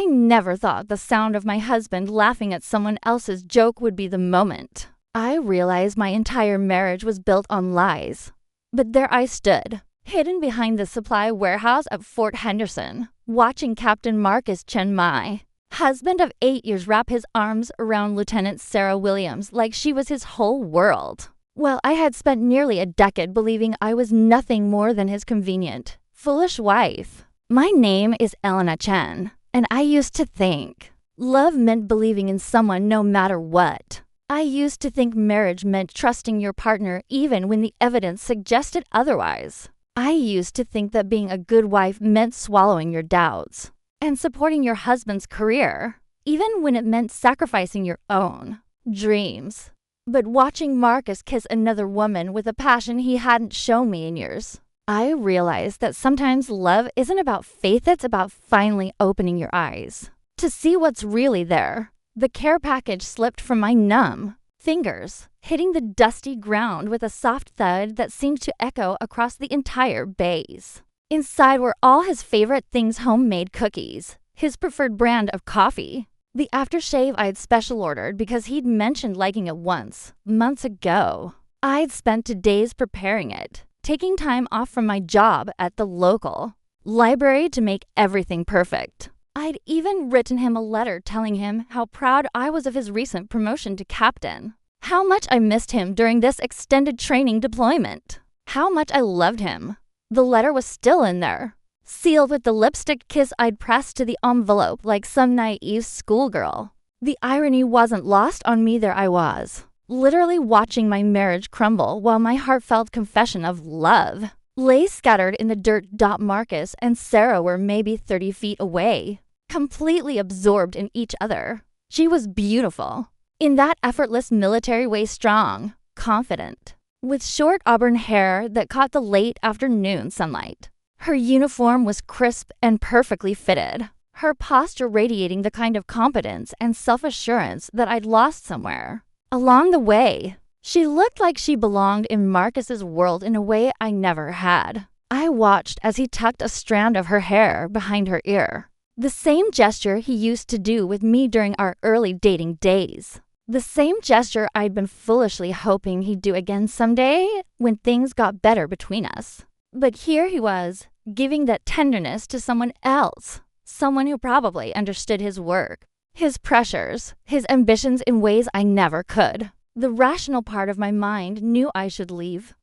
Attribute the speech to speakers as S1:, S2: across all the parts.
S1: never thought the sound of my husband laughing at someone else's joke would be the moment. I realized my entire marriage was built on lies. But there I stood, hidden behind the supply warehouse at Fort Henderson, watching Captain Marcus Chen Mai, husband of 8 years, wrap his arms around Lieutenant Sarah Williams like she was his whole world. Well, I had spent nearly a decade believing I was nothing more than his convenient, foolish wife. My name is Elena Chen, and I used to think love meant believing in someone no matter what. I used to think marriage meant trusting your partner even when the evidence suggested otherwise. I used to think that being a good wife meant swallowing your doubts and supporting your husband's career, even when it meant sacrificing your own dreams. But watching Marcus kiss another woman with a passion he hadn't shown me in years, I realized that sometimes love isn't about faith, it's about finally opening your eyes to see what's really there. The care package slipped from my numb fingers, hitting the dusty ground with a soft thud that seemed to echo across the entire base. Inside were all his favorite things: homemade cookies, his preferred brand of coffee, the aftershave I'd special ordered because he'd mentioned liking it once, months ago. I'd spent days preparing it, taking time off from my job at the local library to make everything perfect. I'd even written him a letter telling him how proud I was of his recent promotion to captain, how much I missed him during this extended training deployment, how much I loved him. The letter was still in there, sealed with the lipstick kiss I'd pressed to the envelope like some naive schoolgirl. The irony wasn't lost on me. There I was, literally watching my marriage crumble while my heartfelt confession of love lay scattered in the dirt. Marcus and Sarah were maybe 30 feet away, completely absorbed in each other. She was beautiful, in that effortless military way, strong, confident, with short auburn hair that caught the late afternoon sunlight. Her uniform was crisp and perfectly fitted, her posture radiating the kind of competence and self-assurance that I'd lost somewhere along the way. She looked like she belonged in Marcus's world in a way I never had. I watched as he tucked a strand of her hair behind her ear, the same gesture he used to do with me during our early dating days. The same gesture I'd been foolishly hoping he'd do again someday when things got better between us. But here he was, giving that tenderness to someone else, someone who probably understood his work, his pressures, his ambitions in ways I never could. The rational part of my mind knew I should leave.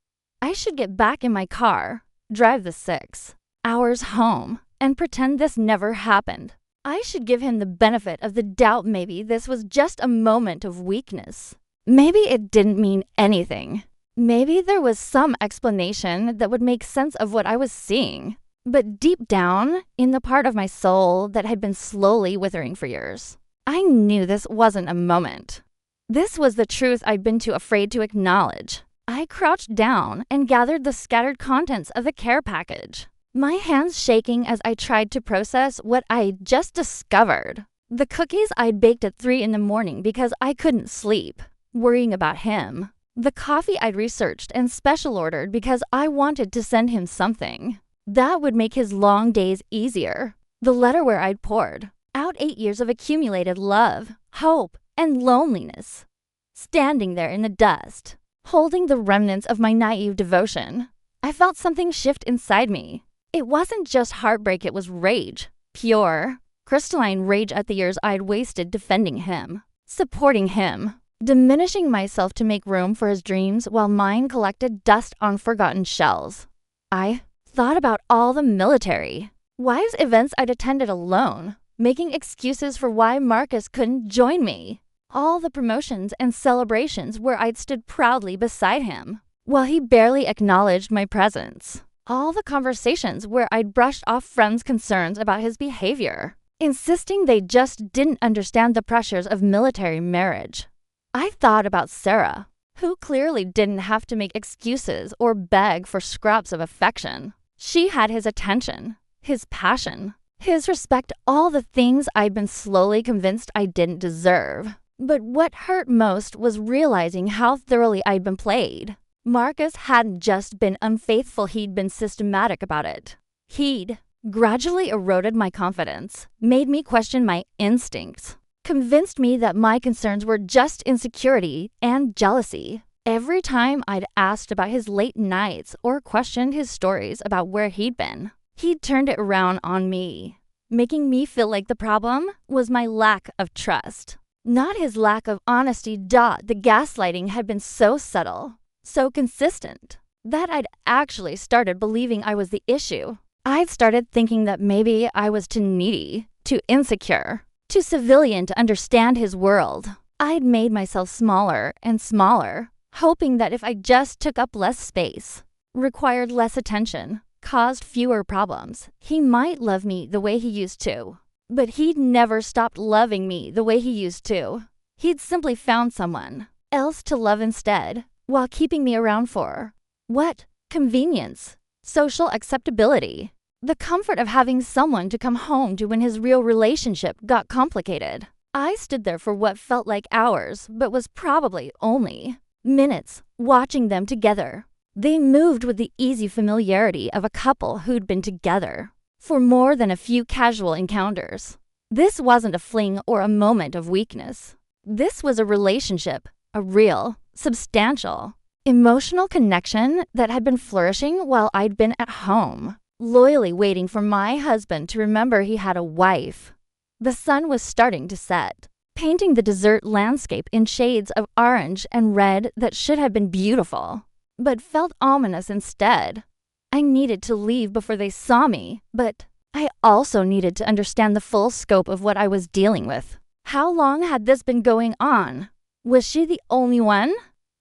S1: I should get back in my car, drive the 6 hours home, and pretend this never happened. I should give him the benefit of the doubt. Maybe this was just a moment of weakness. Maybe it didn't mean anything. Maybe there was some explanation that would make sense of what I was seeing. But deep down, in the part of my soul that had been slowly withering for years, I knew this wasn't a moment. This was the truth I'd been too afraid to acknowledge. I crouched down and gathered the scattered contents of the care package, my hands shaking as I tried to process what I'd just discovered. The cookies I'd baked at 3 in the morning because I couldn't sleep, worrying about him. The coffee I'd researched and special ordered because I wanted to send him something that would make his long days easier. The letter where I'd poured out 8 years of accumulated love, hope, and loneliness, standing there in the dust, holding the remnants of my naive devotion. I felt something shift inside me. It wasn't just heartbreak, it was rage. Pure, crystalline rage at the years I'd wasted defending him, supporting him, diminishing myself to make room for his dreams while mine collected dust on forgotten shelves. I thought about all the military, wise events I'd attended alone, making excuses for why Marcus couldn't join me. All the promotions and celebrations where I'd stood proudly beside him, while he barely acknowledged my presence. All the conversations where I'd brushed off friends' concerns about his behavior, insisting they just didn't understand the pressures of military marriage. I thought about Sarah, who clearly didn't have to make excuses or beg for scraps of affection. She had his attention, his passion, his respect, all the things I'd been slowly convinced I didn't deserve. But what hurt most was realizing how thoroughly I'd been played. Marcus hadn't just been unfaithful, he'd been systematic about it. He'd gradually eroded my confidence, made me question my instincts, convinced me that my concerns were just insecurity and jealousy. Every time I'd asked about his late nights or questioned his stories about where he'd been, he'd turned it around on me, making me feel like the problem was my lack of trust, not his lack of honesty. The gaslighting had been so subtle, so consistent, that I'd actually started believing I was the issue. I'd started thinking that maybe I was too needy, too insecure, too civilian to understand his world. I'd made myself smaller and smaller, hoping that if I just took up less space, required less attention, caused fewer problems, he might love me the way he used to. But he'd never stopped loving me the way he used to. He'd simply found someone else to love instead, while keeping me around for what? Convenience, social acceptability, the comfort of having someone to come home to when his real relationship got complicated. I stood there for what felt like hours, but was probably only minutes, watching them together. They moved with the easy familiarity of a couple who'd been together for more than a few casual encounters. This wasn't a fling or a moment of weakness. This was a relationship, a real, substantial, emotional connection that had been flourishing while I'd been at home, loyally waiting for my husband to remember he had a wife. The sun was starting to set, painting the desert landscape in shades of orange and red that should have been beautiful, but felt ominous instead. I needed to leave before they saw me, but I also needed to understand the full scope of what I was dealing with. How long had this been going on? Was she the only one?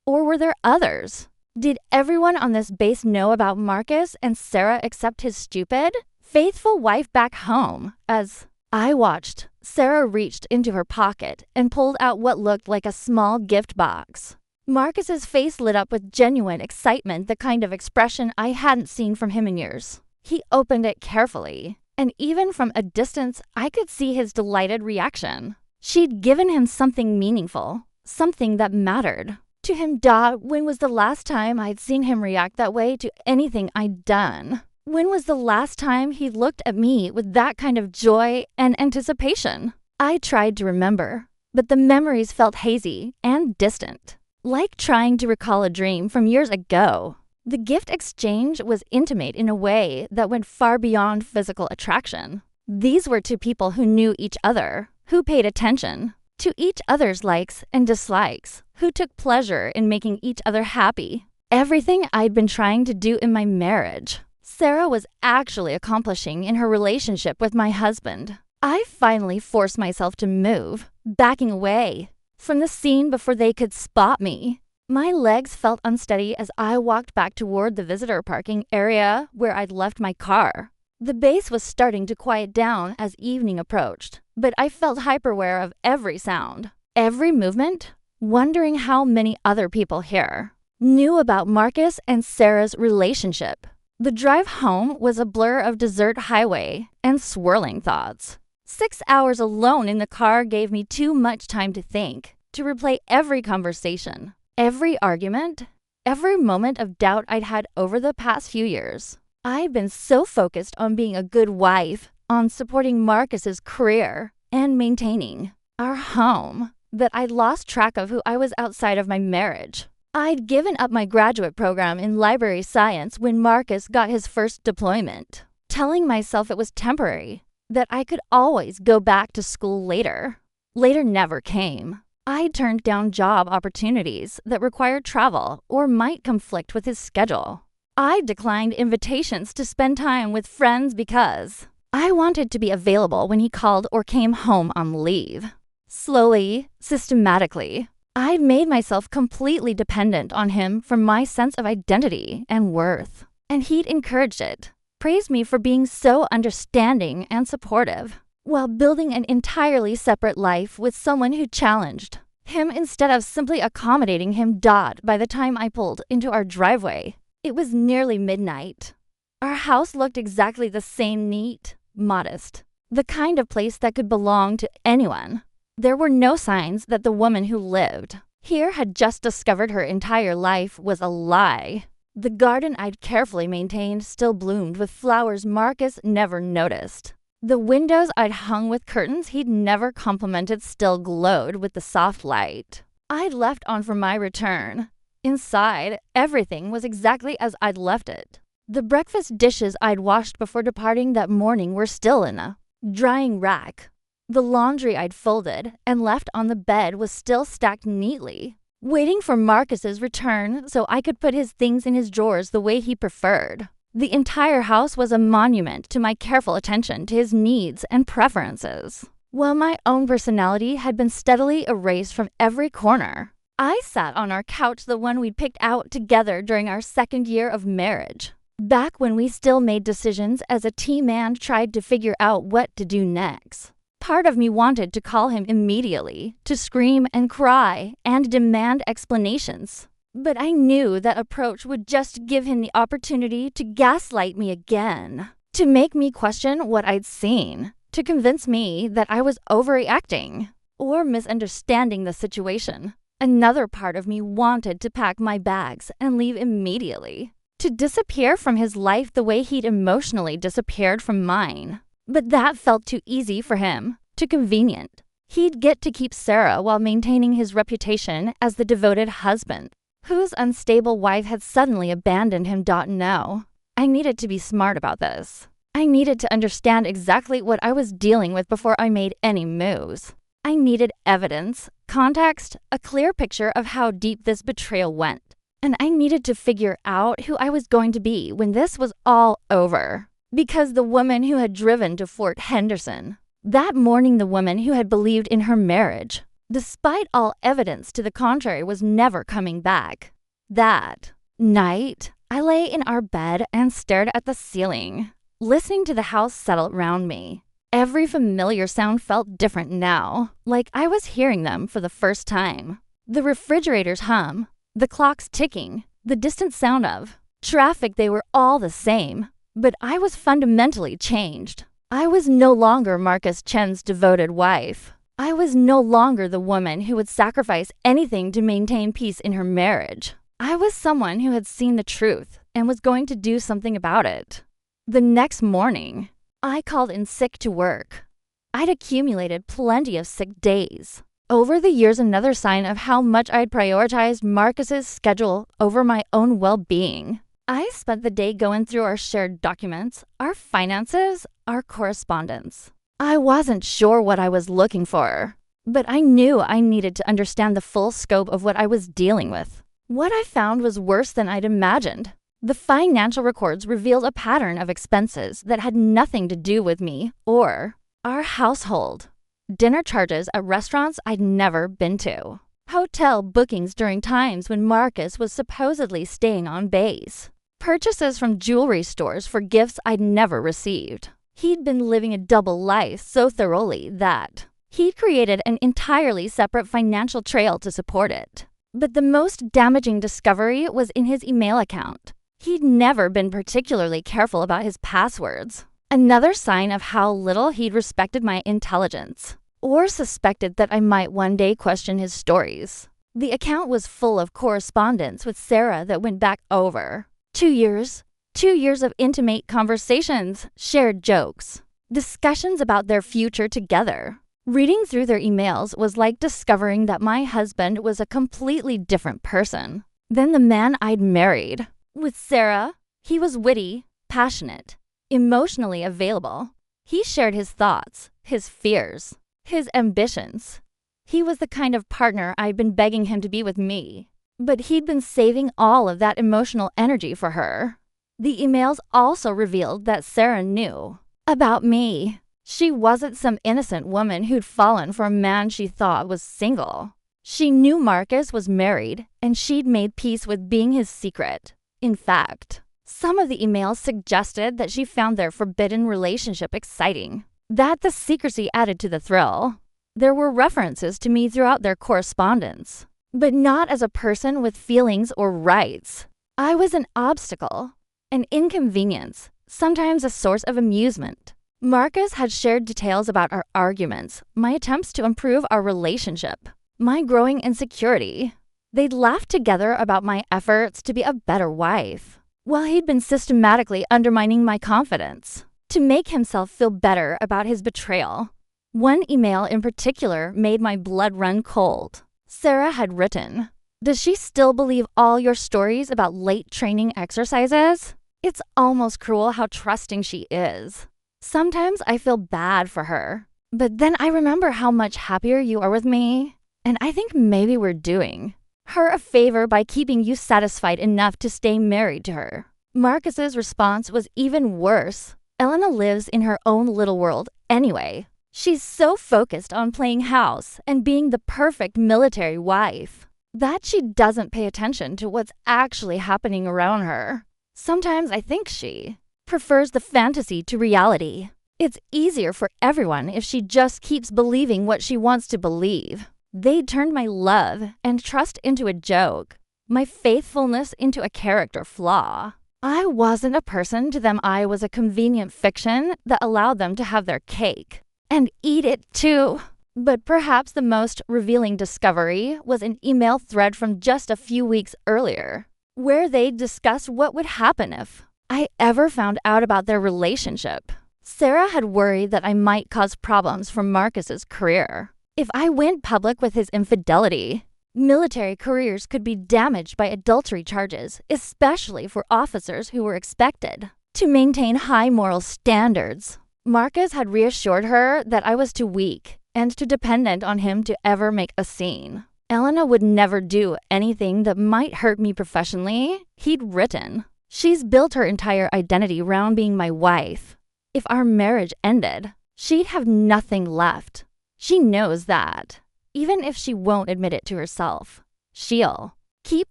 S1: Or were there others? Did everyone on this base know about Marcus and Sarah except his stupid, faithful wife back home? As I watched, Sarah reached into her pocket and pulled out what looked like a small gift box. Marcus's face lit up with genuine excitement, the kind of expression I hadn't seen from him in years. He opened it carefully, and even from a distance, I could see his delighted reaction. She'd given him something meaningful, something that mattered. To him, when was the last time I'd seen him react that way to anything I'd done? When was the last time he looked at me with that kind of joy and anticipation? I tried to remember, but the memories felt hazy and distant, like trying to recall a dream from years ago. The gift exchange was intimate in a way that went far beyond physical attraction. These were two people who knew each other, who paid attention to each other's likes and dislikes, who took pleasure in making each other happy. Everything I'd been trying to do in my marriage, Sarah was actually accomplishing in her relationship with my husband. I finally forced myself to move, backing away from the scene before they could spot me. My legs felt unsteady as I walked back toward the visitor parking area where I'd left my car. The base was starting to quiet down as evening approached, but I felt hyper-aware of every sound, every movement, wondering how many other people here knew about Marcus and Sarah's relationship. The drive home was a blur of desert highway and swirling thoughts. 6 hours alone in the car gave me too much time to think, to replay every conversation, every argument, every moment of doubt I'd had over the past few years. I'd been so focused on being a good wife, on supporting Marcus's career, and maintaining our home, that I'd lost track of who I was outside of my marriage. I'd given up my graduate program in library science when Marcus got his first deployment, telling myself it was temporary, that I could always go back to school later. Later never came. I turned down job opportunities that required travel or might conflict with his schedule. I declined invitations to spend time with friends because I wanted to be available when he called or came home on leave. Slowly, systematically, I'd made myself completely dependent on him for my sense of identity and worth, and he'd encouraged it, praised me for being so understanding and supportive, while building an entirely separate life with someone who challenged him instead of simply accommodating him. By the time I pulled into our driveway, it was nearly midnight. Our house looked exactly the same, neat, modest, the kind of place that could belong to anyone. There were no signs that the woman who lived here had just discovered her entire life was a lie. The garden I'd carefully maintained still bloomed with flowers Marcus never noticed. The windows I'd hung with curtains he'd never complimented still glowed with the soft light I'd left on for my return. Inside, everything was exactly as I'd left it. The breakfast dishes I'd washed before departing that morning were still in a drying rack. The laundry I'd folded and left on the bed was still stacked neatly, waiting for Marcus's return so I could put his things in his drawers the way he preferred. The entire house was a monument to my careful attention to his needs and preferences, while my own personality had been steadily erased from every corner. I sat on our couch, the one we'd picked out together during our second year of marriage, back when we still made decisions as a team and tried to figure out what to do next. Part of me wanted to call him immediately, to scream and cry and demand explanations. But I knew that approach would just give him the opportunity to gaslight me again, to make me question what I'd seen, to convince me that I was overreacting or misunderstanding the situation. Another part of me wanted to pack my bags and leave immediately, to disappear from his life the way he'd emotionally disappeared from mine. But that felt too easy for him, too convenient. He'd get to keep Sarah while maintaining his reputation as the devoted husband, whose unstable wife had suddenly abandoned him. No, I needed to be smart about this. I needed to understand exactly what I was dealing with before I made any moves. I needed evidence, context, a clear picture of how deep this betrayal went. And I needed to figure out who I was going to be when this was all over. Because the woman who had driven to Fort Henderson, that morning the woman who had believed in her marriage, despite all evidence to the contrary, was never coming back. That night, I lay in our bed and stared at the ceiling, listening to the house settle around me. Every familiar sound felt different now, like I was hearing them for the first time. The refrigerator's hum, the clock's ticking, the distant sound of traffic, they were all the same. But I was fundamentally changed. I was no longer Marcus Chen's devoted wife. I was no longer the woman who would sacrifice anything to maintain peace in her marriage. I was someone who had seen the truth and was going to do something about it. The next morning, I called in sick to work. I'd accumulated plenty of sick days. Over the years, another sign of how much I'd prioritized Marcus's schedule over my own well-being. I spent the day going through our shared documents, our finances, our correspondence. I wasn't sure what I was looking for, but I knew I needed to understand the full scope of what I was dealing with. What I found was worse than I'd imagined. The financial records revealed a pattern of expenses that had nothing to do with me or our household. Dinner charges at restaurants I'd never been to. Hotel bookings during times when Marcus was supposedly staying on base. Purchases from jewelry stores for gifts I'd never received. He'd been living a double life so thoroughly that he'd created an entirely separate financial trail to support it. But the most damaging discovery was in his email account. He'd never been particularly careful about his passwords. Another sign of how little he'd respected my intelligence, or suspected that I might one day question his stories. The account was full of correspondence with Sarah that went back over 2 years. 2 years of intimate conversations, shared jokes, discussions about their future together. Reading through their emails was like discovering that my husband was a completely different person than the man I'd married. With Sarah, he was witty, passionate, emotionally available. He shared his thoughts, his fears, his ambitions. He was the kind of partner I'd been begging him to be with me. But he'd been saving all of that emotional energy for her. The emails also revealed that Sarah knew about me. She wasn't some innocent woman who'd fallen for a man she thought was single. She knew Marcus was married, and she'd made peace with being his secret. In fact, some of the emails suggested that she found their forbidden relationship exciting, that the secrecy added to the thrill. There were references to me throughout their correspondence, but not as a person with feelings or rights. I was an obstacle, an inconvenience, sometimes a source of amusement. Marcus had shared details about our arguments, my attempts to improve our relationship, my growing insecurity. They'd laughed together about my efforts to be a better wife, while he'd been systematically undermining my confidence to make himself feel better about his betrayal. One email in particular made my blood run cold. Sarah had written, "Does she still believe all your stories about late training exercises? It's almost cruel how trusting she is. Sometimes I feel bad for her, but then I remember how much happier you are with me, and I think maybe we're doing her a favor by keeping you satisfied enough to stay married to her." Marcus's response was even worse. Elena lives in her own little world anyway. She's so focused on playing house and being the perfect military wife that she doesn't pay attention to what's actually happening around her. Sometimes I think she prefers the fantasy to reality. It's easier for everyone if she just keeps believing what she wants to believe. They turned my love and trust into a joke, my faithfulness into a character flaw. I wasn't a person to them. I was a convenient fiction that allowed them to have their cake and eat it too. But perhaps the most revealing discovery was an email thread from just a few weeks earlier, where they discussed what would happen if I ever found out about their relationship. Sarah had worried that I might cause problems for Marcus's career. If I went public with his infidelity, military careers could be damaged by adultery charges, especially for officers who were expected to maintain high moral standards. Marcus had reassured her that I was too weak and too dependent on him to ever make a scene. Elena would never do anything that might hurt me professionally, he'd written. She's built her entire identity around being my wife. If our marriage ended, she'd have nothing left. She knows that. Even if she won't admit it to herself, she'll keep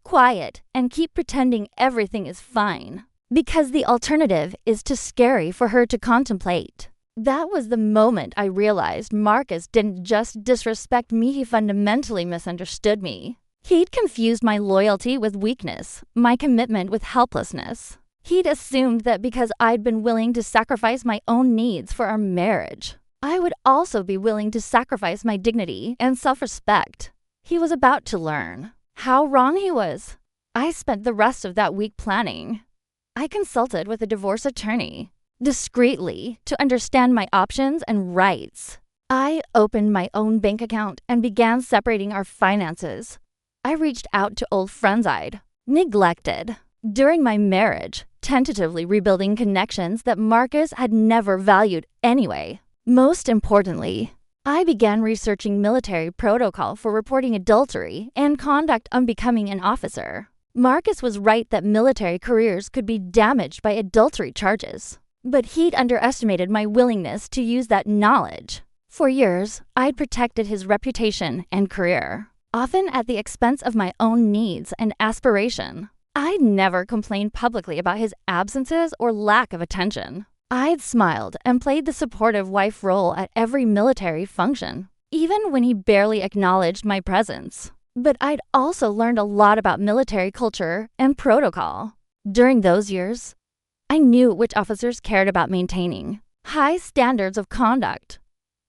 S1: quiet and keep pretending everything is fine, because the alternative is too scary for her to contemplate. That was the moment I realized Marcus didn't just disrespect me, he fundamentally misunderstood me. He'd confused my loyalty with weakness, my commitment with helplessness. He'd assumed that because I'd been willing to sacrifice my own needs for our marriage, I would also be willing to sacrifice my dignity and self-respect. He was about to learn how wrong he was. I spent the rest of that week planning. I consulted with a divorce attorney, discreetly, to understand my options and rights. I opened my own bank account and began separating our finances. I reached out to old friends I'd neglected during my marriage, tentatively rebuilding connections that Marcus had never valued anyway. Most importantly, I began researching military protocol for reporting adultery and conduct unbecoming an officer. Marcus was right that military careers could be damaged by adultery charges, but he'd underestimated my willingness to use that knowledge. For years, I'd protected his reputation and career, often at the expense of my own needs and aspiration. I'd never complained publicly about his absences or lack of attention. I'd smiled and played the supportive wife role at every military function, even when he barely acknowledged my presence. But I'd also learned a lot about military culture and protocol. During those years, I knew which officers cared about maintaining high standards of conduct.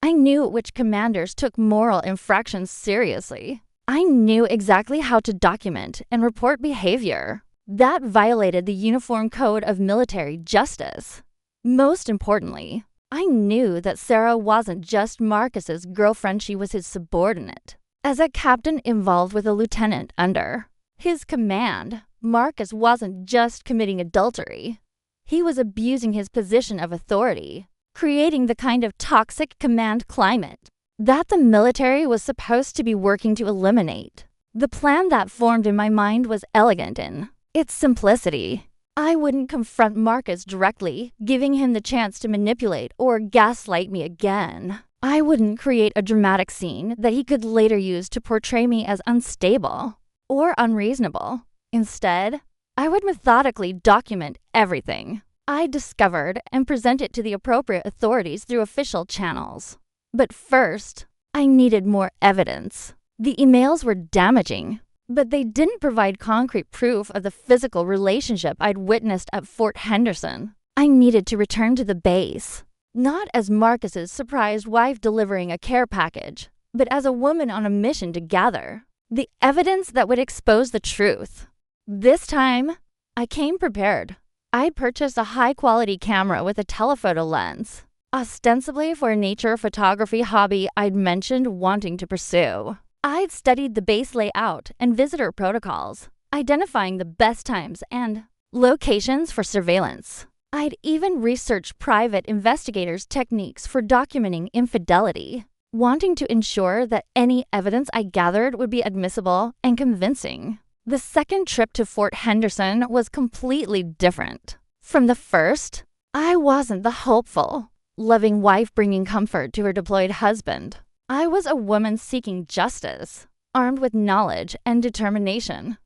S1: I knew which commanders took moral infractions seriously. I knew exactly how to document and report behavior that violated the Uniform Code of Military Justice. Most importantly, I knew that Sarah wasn't just Marcus's girlfriend, she was his subordinate. As a captain involved with a lieutenant under his command, Marcus wasn't just committing adultery. He was abusing his position of authority, creating the kind of toxic command climate that the military was supposed to be working to eliminate. The plan that formed in my mind was elegant in its simplicity. I wouldn't confront Marcus directly, giving him the chance to manipulate or gaslight me again. I wouldn't create a dramatic scene that he could later use to portray me as unstable or unreasonable. Instead, I would methodically document everything I discovered and present it to the appropriate authorities through official channels. But first, I needed more evidence. The emails were damaging, but they didn't provide concrete proof of the physical relationship I'd witnessed at Fort Henderson. I needed to return to the base, not as Marcus's surprised wife delivering a care package, but as a woman on a mission to gather The evidence that would expose the truth. This time, I came prepared. I purchased a high-quality camera with a telephoto lens, ostensibly for a nature photography hobby I'd mentioned wanting to pursue. I'd studied the base layout and visitor protocols, identifying the best times and locations for surveillance. I'd even researched private investigators' techniques for documenting infidelity, wanting to ensure that any evidence I gathered would be admissible and convincing. The second trip to Fort Henderson was completely different. From the first, I wasn't the hopeful, loving wife bringing comfort to her deployed husband. I was a woman seeking justice, armed with knowledge and determination.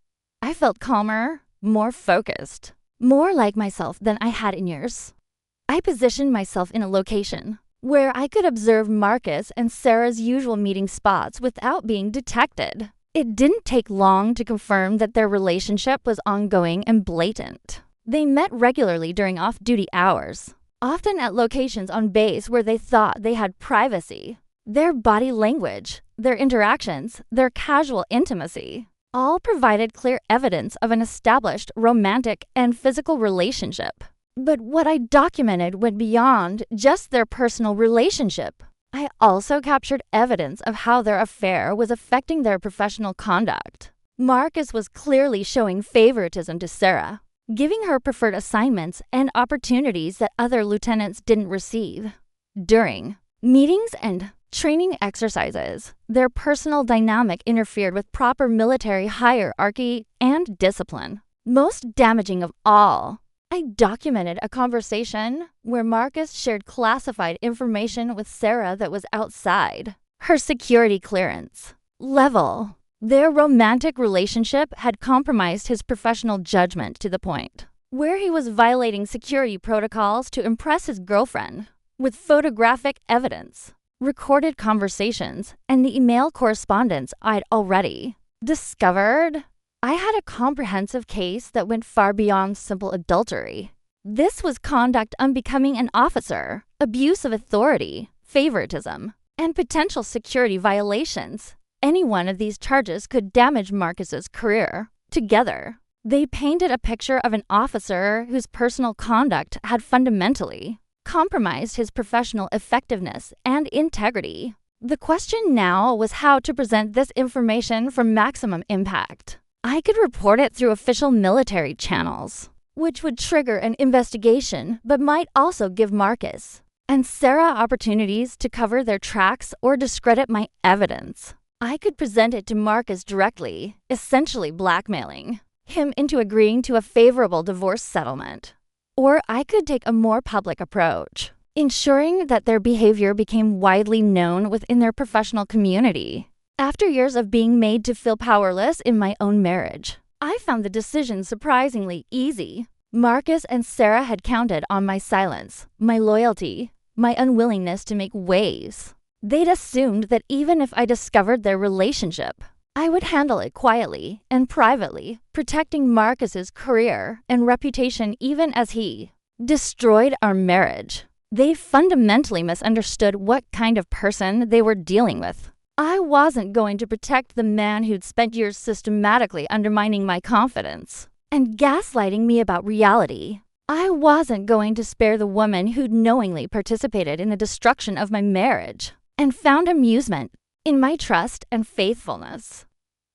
S1: I felt calmer, more focused, more like myself than I had in years. I positioned myself in a location where I could observe Marcus and Sarah's usual meeting spots without being detected. It didn't take long to confirm that their relationship was ongoing and blatant. They met regularly during off-duty hours, often at locations on base where they thought they had privacy. Their body language, their interactions, their casual intimacy, all provided clear evidence of an established romantic and physical relationship. But what I documented went beyond just their personal relationship. I also captured evidence of how their affair was affecting their professional conduct. Marcus was clearly showing favoritism to Sarah, giving her preferred assignments and opportunities that other lieutenants didn't receive. During meetings and training exercises, their personal dynamic interfered with proper military hierarchy and discipline. Most damaging of all, I documented a conversation where Marcus shared classified information with Sarah that was outside her security clearance level. Their romantic relationship had compromised his professional judgment to the point where he was violating security protocols to impress his girlfriend with photographic evidence, recorded conversations, and the email correspondence I'd already discovered. I had a comprehensive case that went far beyond simple adultery. This was conduct unbecoming an officer, abuse of authority, favoritism, and potential security violations. Any one of these charges could damage Marcus's career. Together, they painted a picture of an officer whose personal conduct had fundamentally compromised his professional effectiveness and integrity. The question now was how to present this information for maximum impact. I could report it through official military channels, which would trigger an investigation but might also give Marcus and Sarah opportunities to cover their tracks or discredit my evidence. I could present it to Marcus directly, essentially blackmailing him into agreeing to a favorable divorce settlement. Or I could take a more public approach, ensuring that their behavior became widely known within their professional community. After years of being made to feel powerless in my own marriage, I found the decision surprisingly easy. Marcus and Sarah had counted on my silence, my loyalty, my unwillingness to make waves. They'd assumed that even if I discovered their relationship, I would handle it quietly and privately, protecting Marcus's career and reputation even as he destroyed our marriage. They fundamentally misunderstood what kind of person they were dealing with. I wasn't going to protect the man who'd spent years systematically undermining my confidence and gaslighting me about reality. I wasn't going to spare the woman who'd knowingly participated in the destruction of my marriage and found amusement in my trust and faithfulness.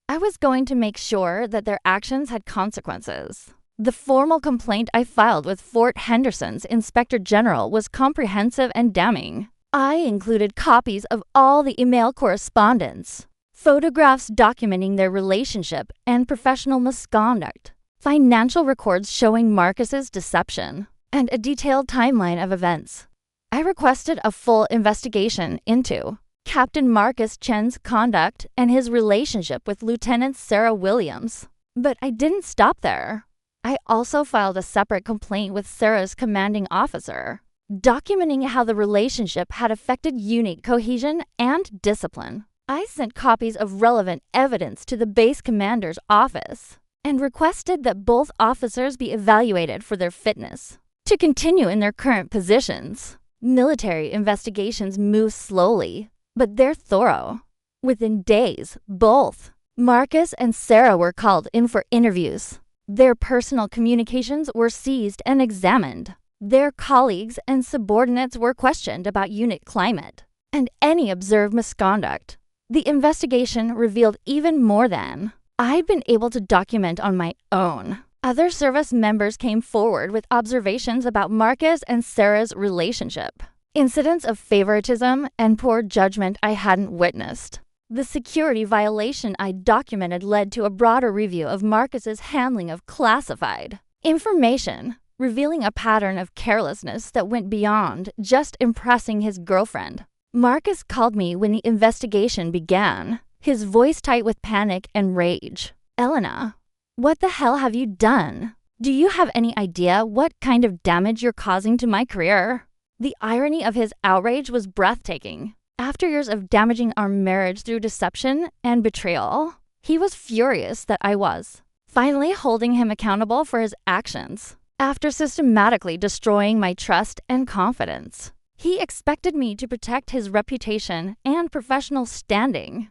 S1: I was going to make sure that their actions had consequences. The formal complaint I filed with Fort Henderson's Inspector General was comprehensive and damning. I included copies of all the email correspondence, photographs documenting their relationship and professional misconduct, financial records showing Marcus's deception, and a detailed timeline of events. I requested a full investigation into Captain Marcus Chen's conduct and his relationship with Lieutenant Sarah Williams. But I didn't stop there. I also filed a separate complaint with Sarah's commanding officer, documenting how the relationship had affected unit cohesion and discipline. I sent copies of relevant evidence to the base commander's office and requested that both officers be evaluated for their fitness to continue in their current positions. Military investigations move slowly, but they're thorough. Within days, both Marcus and Sarah were called in for interviews. Their personal communications were seized and examined. Their colleagues and subordinates were questioned about unit climate and any observed misconduct. The investigation revealed even more than I'd been able to document on my own. Other service members came forward with observations about Marcus and Sarah's relationship, incidents of favoritism and poor judgment I hadn't witnessed. The security violation I documented led to a broader review of Marcus's handling of classified information, revealing a pattern of carelessness that went beyond just impressing his girlfriend. Marcus called me when the investigation began, his voice tight with panic and rage. "Elena, what the hell have you done? Do you have any idea what kind of damage you're causing to my career?" The irony of his outrage was breathtaking. After years of damaging our marriage through deception and betrayal, he was furious that I was finally holding him accountable for his actions. After systematically destroying my trust and confidence, he expected me to protect his reputation and professional standing.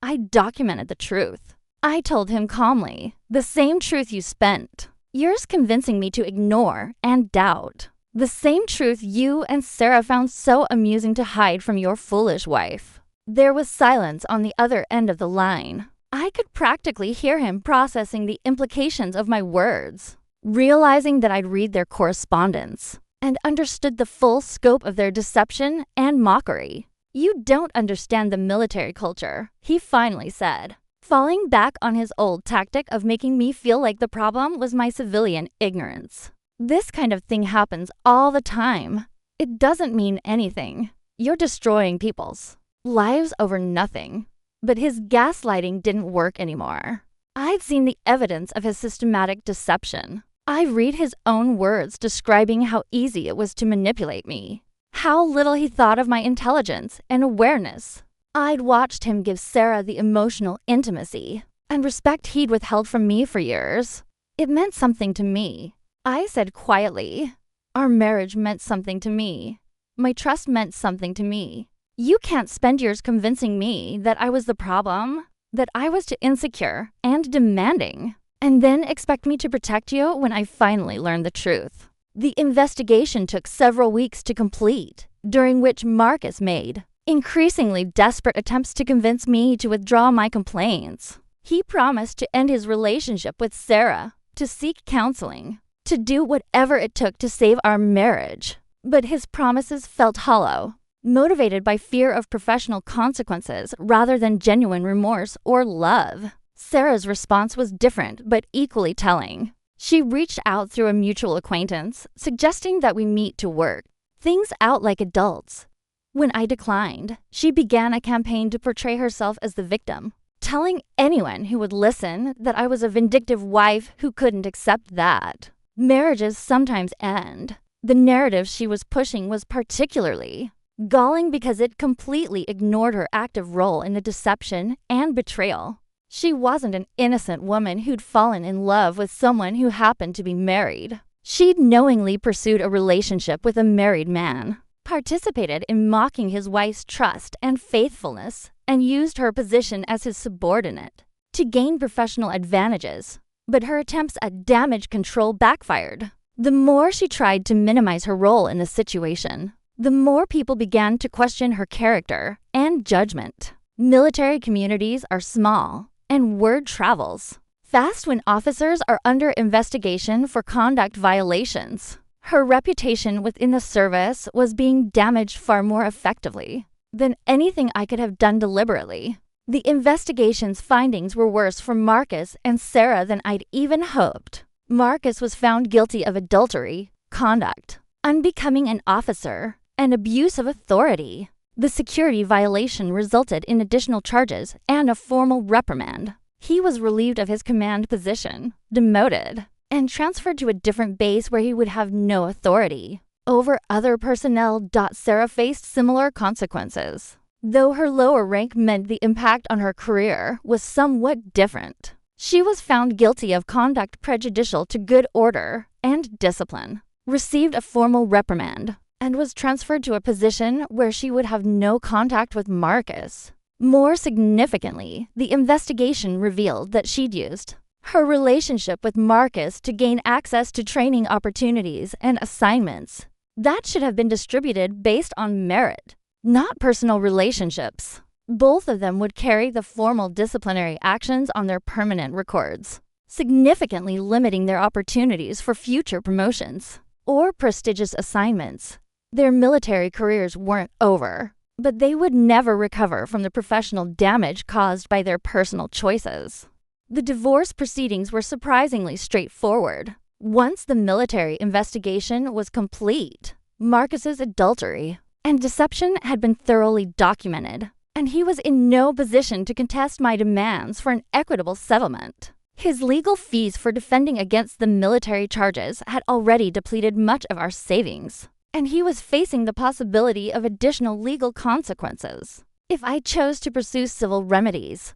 S1: I documented the truth. I told him calmly, "The same truth you spent years convincing me to ignore and doubt. The same truth you and Sarah found so amusing to hide from your foolish wife." There was silence on the other end of the line. I could practically hear him processing the implications of my words, realizing that I'd read their correspondence and understood the full scope of their deception and mockery. "You don't understand the military culture," he finally said, falling back on his old tactic of making me feel like the problem was my civilian ignorance. "This kind of thing happens all the time. It doesn't mean anything. You're destroying people's lives over nothing." But his gaslighting didn't work anymore. I'd seen the evidence of his systematic deception. I read his own words describing how easy it was to manipulate me, how little he thought of my intelligence and awareness. I'd watched him give Sarah the emotional intimacy and respect he'd withheld from me for years. It meant something to me. I said quietly, "Our marriage meant something to me. My trust meant something to me. You can't spend years convincing me that I was the problem, that I was too insecure and demanding, and then expect me to protect you when I finally learned the truth." The investigation took several weeks to complete, during which Marcus made increasingly desperate attempts to convince me to withdraw my complaints. He promised to end his relationship with Sarah, to seek counseling, to do whatever it took to save our marriage. But his promises felt hollow, motivated by fear of professional consequences rather than genuine remorse or love. Sarah's response was different but equally telling. She reached out through a mutual acquaintance, suggesting that we meet to work things out like adults. When I declined, she began a campaign to portray herself as the victim, telling anyone who would listen that I was a vindictive wife who couldn't accept that. Marriages sometimes end. The narrative she was pushing was particularly galling because it completely ignored her active role in the deception and betrayal. She wasn't an innocent woman who'd fallen in love with someone who happened to be married. She'd knowingly pursued a relationship with a married man, participated in mocking his wife's trust and faithfulness, and used her position as his subordinate to gain professional advantages. But her attempts at damage control backfired. The more she tried to minimize her role in the situation, the more people began to question her character and judgment. Military communities are small, and word travels fast when officers are under investigation for conduct violations. Her reputation within the service was being damaged far more effectively than anything I could have done deliberately. The investigation's findings were worse for Marcus and Sarah than I'd even hoped. Marcus was found guilty of adultery, conduct unbecoming an officer, and abuse of authority. The security violation resulted in additional charges and a formal reprimand. He was relieved of his command position, demoted, and transferred to a different base where he would have no authority over other personnel. Sarah faced similar consequences, though her lower rank meant the impact on her career was somewhat different. She was found guilty of conduct prejudicial to good order and discipline, received a formal reprimand, and was transferred to a position where she would have no contact with Marcus. More significantly, the investigation revealed that she'd used her relationship with Marcus to gain access to training opportunities and assignments that should have been distributed based on merit, not personal relationships. Both of them would carry the formal disciplinary actions on their permanent records, significantly limiting their opportunities for future promotions or prestigious assignments. Their military careers weren't over, but they would never recover from the professional damage caused by their personal choices. The divorce proceedings were surprisingly straightforward. Once the military investigation was complete, Marcus's adultery and deception had been thoroughly documented, and he was in no position to contest my demands for an equitable settlement. His legal fees for defending against the military charges had already depleted much of our savings, and he was facing the possibility of additional legal consequences if I chose to pursue civil remedies.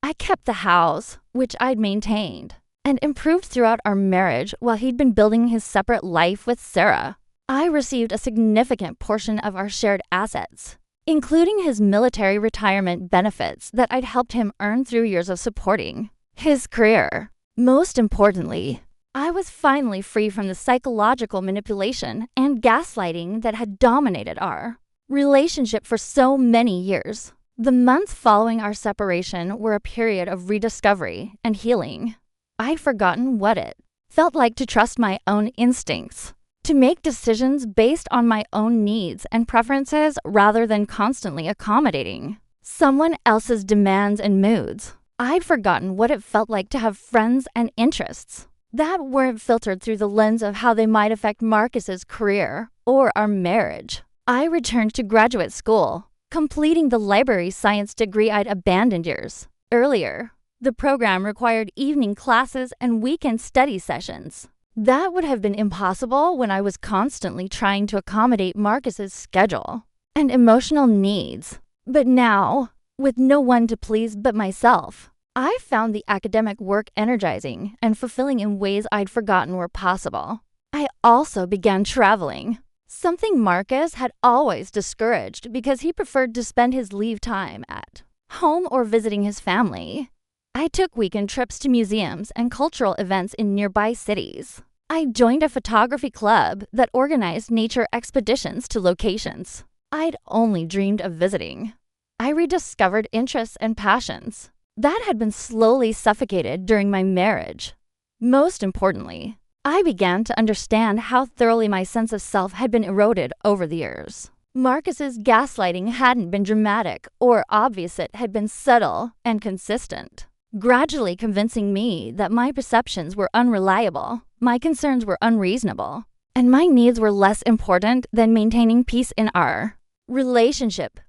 S1: I kept the house, which I'd maintained, and improved throughout our marriage while he'd been building his separate life with Sarah. I received a significant portion of our shared assets, including his military retirement benefits that I'd helped him earn through years of supporting his career. Most importantly, I was finally free from the psychological manipulation and gaslighting that had dominated our relationship for so many years. The months following our separation were a period of rediscovery and healing. I'd forgotten what it felt like to trust my own instincts, to make decisions based on my own needs and preferences rather than constantly accommodating someone else's demands and moods. I'd forgotten what it felt like to have friends and interests that weren't filtered through the lens of how they might affect Marcus's career or our marriage. I returned to graduate school, completing the library science degree I'd abandoned years earlier. The program required evening classes and weekend study sessions. That would have been impossible when I was constantly trying to accommodate Marcus's schedule and emotional needs. But now, with no one to please but myself, I found the academic work energizing and fulfilling in ways I'd forgotten were possible. I also began traveling, something Marcus had always discouraged because he preferred to spend his leave time at home or visiting his family. I took weekend trips to museums and cultural events in nearby cities. I joined a photography club that organized nature expeditions to locations I'd only dreamed of visiting. I rediscovered interests and passions that had been slowly suffocated during my marriage. Most importantly, I began to understand how thoroughly my sense of self had been eroded over the years. Marcus's gaslighting hadn't been dramatic or obvious, it had been subtle and consistent, gradually convincing me that my perceptions were unreliable, my concerns were unreasonable, and my needs were less important than maintaining peace in our relationship.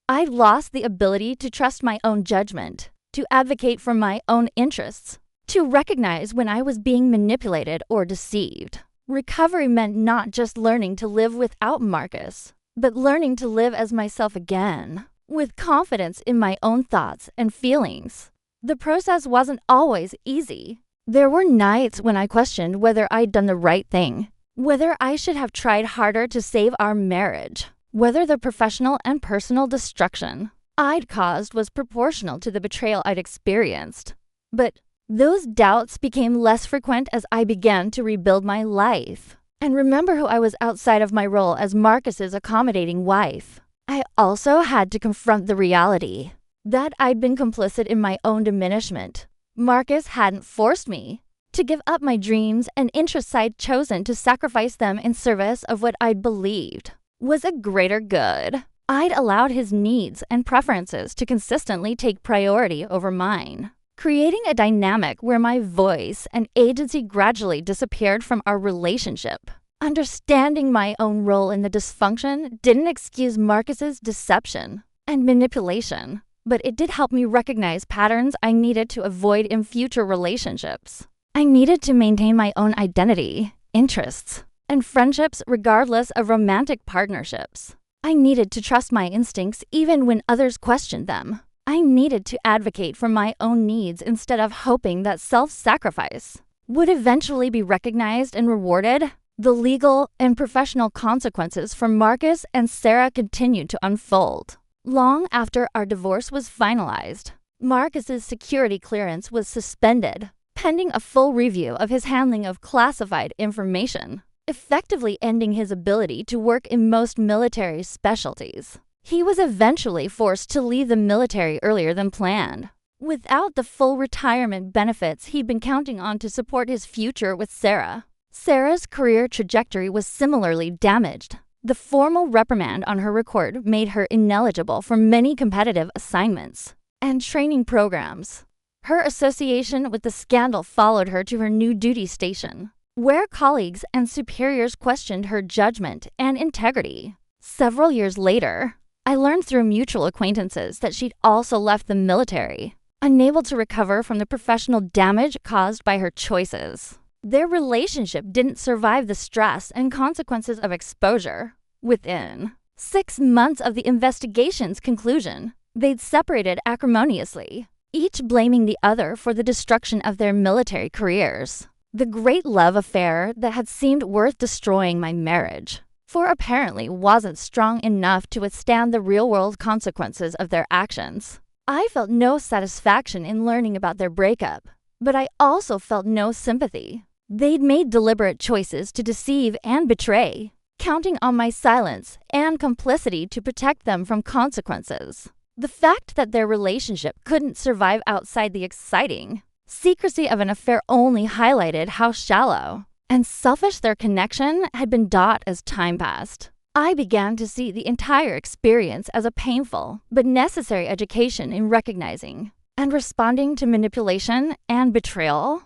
S1: I'd lost the ability to trust my own judgment, to advocate for my own interests, to recognize when I was being manipulated or deceived. Recovery meant not just learning to live without Marcus, but learning to live as myself again, with confidence in my own thoughts and feelings. The process wasn't always easy. There were nights when I questioned whether I'd done the right thing, whether I should have tried harder to save our marriage, whether the professional and personal destruction I'd caused was proportional to the betrayal I'd experienced. But those doubts became less frequent as I began to rebuild my life and remember who I was outside of my role as Marcus's accommodating wife. I also had to confront the reality that I'd been complicit in my own diminishment. Marcus hadn't forced me to give up my dreams and interests I'd chosen to sacrifice them in service of what I'd believed was a greater good. I'd allowed his needs and preferences to consistently take priority over mine, creating a dynamic where my voice and agency gradually disappeared from our relationship. Understanding my own role in the dysfunction didn't excuse Marcus's deception and manipulation, but it did help me recognize patterns I needed to avoid in future relationships. I needed to maintain my own identity, interests, and friendships regardless of romantic partnerships. I needed to trust my instincts even when others questioned them. I needed to advocate for my own needs instead of hoping that self-sacrifice would eventually be recognized and rewarded. The legal and professional consequences for Marcus and Sarah continued to unfold. Long after our divorce was finalized, Marcus's security clearance was suspended, pending a full review of his handling of classified information, effectively ending his ability to work in most military specialties. He was eventually forced to leave the military earlier than planned, without the full retirement benefits he'd been counting on to support his future with Sarah. Sarah's career trajectory was similarly damaged. The formal reprimand on her record made her ineligible for many competitive assignments and training programs. Her association with the scandal followed her to her new duty station, where colleagues and superiors questioned her judgment and integrity. Several years later, I learned through mutual acquaintances that she'd also left the military, unable to recover from the professional damage caused by her choices. Their relationship didn't survive the stress and consequences of exposure. Within 6 months of the investigation's conclusion, they'd separated acrimoniously, each blaming the other for the destruction of their military careers. The great love affair that had seemed worth destroying my marriage, for apparently wasn't strong enough to withstand the real-world consequences of their actions. I felt no satisfaction in learning about their breakup, but I also felt no sympathy. They'd made deliberate choices to deceive and betray, counting on my silence and complicity to protect them from consequences. The fact that their relationship couldn't survive outside the exciting secrecy of an affair only highlighted how shallow and selfish their connection had been as time passed. I began to see the entire experience as a painful but necessary education in recognizing and responding to manipulation and betrayal.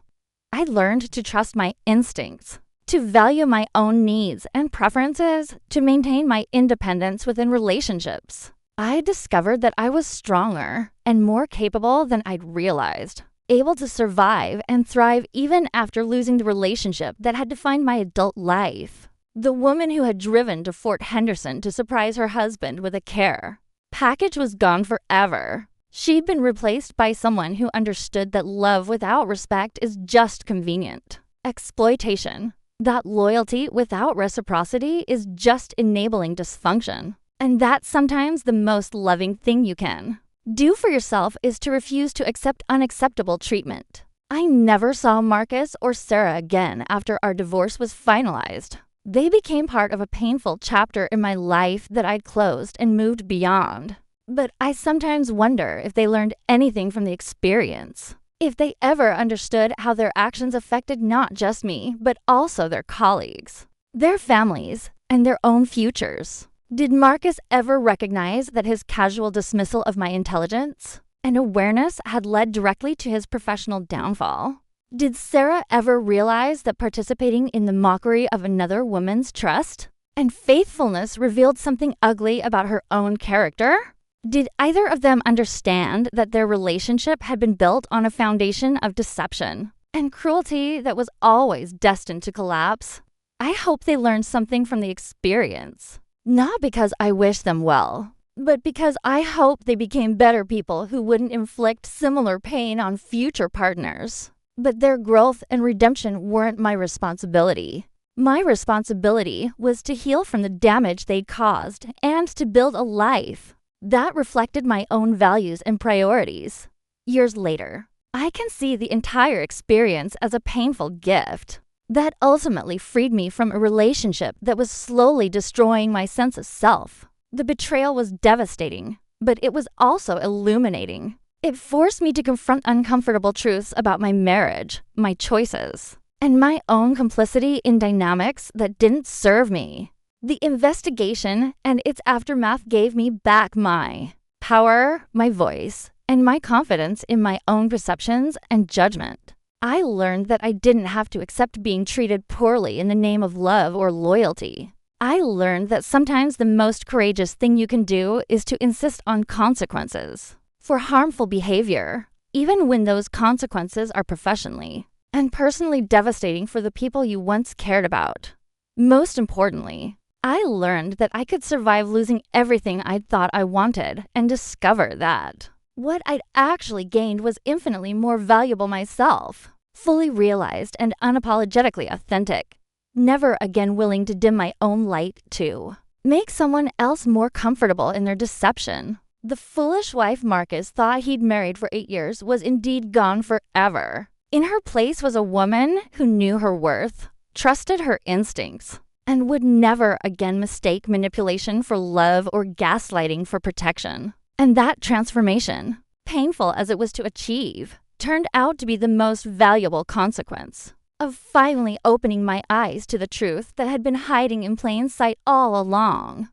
S1: I learned to trust my instincts, to value my own needs and preferences, to maintain my independence within relationships. I discovered that I was stronger and more capable than I'd realized, able to survive and thrive even after losing the relationship that had defined my adult life. The woman who had driven to Fort Henderson to surprise her husband with a care package was gone forever. She'd been replaced by someone who understood that love without respect is just convenient exploitation, that loyalty without reciprocity is just enabling dysfunction, and that sometimes the most loving thing you can do for yourself is to refuse to accept unacceptable treatment. I never saw Marcus or Sarah again after our divorce was finalized. They became part of a painful chapter in my life that I'd closed and moved beyond. But I sometimes wonder if they learned anything from the experience, if they ever understood how their actions affected not just me, but also their colleagues, their families, and their own futures. Did Marcus ever recognize that his casual dismissal of my intelligence and awareness had led directly to his professional downfall? Did Sarah ever realize that participating in the mockery of another woman's trust and faithfulness revealed something ugly about her own character? Did either of them understand that their relationship had been built on a foundation of deception and cruelty that was always destined to collapse? I hope they learned something from the experience. Not because I wish them well, but because I hope they became better people who wouldn't inflict similar pain on future partners. But their growth and redemption weren't my responsibility. My responsibility was to heal from the damage they'd caused and to build a life that reflected my own values and priorities. Years later, I can see the entire experience as a painful gift that ultimately freed me from a relationship that was slowly destroying my sense of self. The betrayal was devastating, but it was also illuminating. It forced me to confront uncomfortable truths about my marriage, my choices, and my own complicity in dynamics that didn't serve me. The investigation and its aftermath gave me back my power, my voice, and my confidence in my own perceptions and judgment. I learned that I didn't have to accept being treated poorly in the name of love or loyalty. I learned that sometimes the most courageous thing you can do is to insist on consequences for harmful behavior, even when those consequences are professionally and personally devastating for the people you once cared about. Most importantly, I learned that I could survive losing everything I'd thought I wanted and discover that what I'd actually gained was infinitely more valuable myself, fully realized and unapologetically authentic, never again willing to dim my own light to make someone else more comfortable in their deception. The foolish wife Marcus thought he'd married for 8 years was indeed gone forever. In her place was a woman who knew her worth, trusted her instincts, and would never again mistake manipulation for love or gaslighting for protection. And that transformation, painful as it was to achieve, turned out to be the most valuable consequence of finally opening my eyes to the truth that had been hiding in plain sight all along.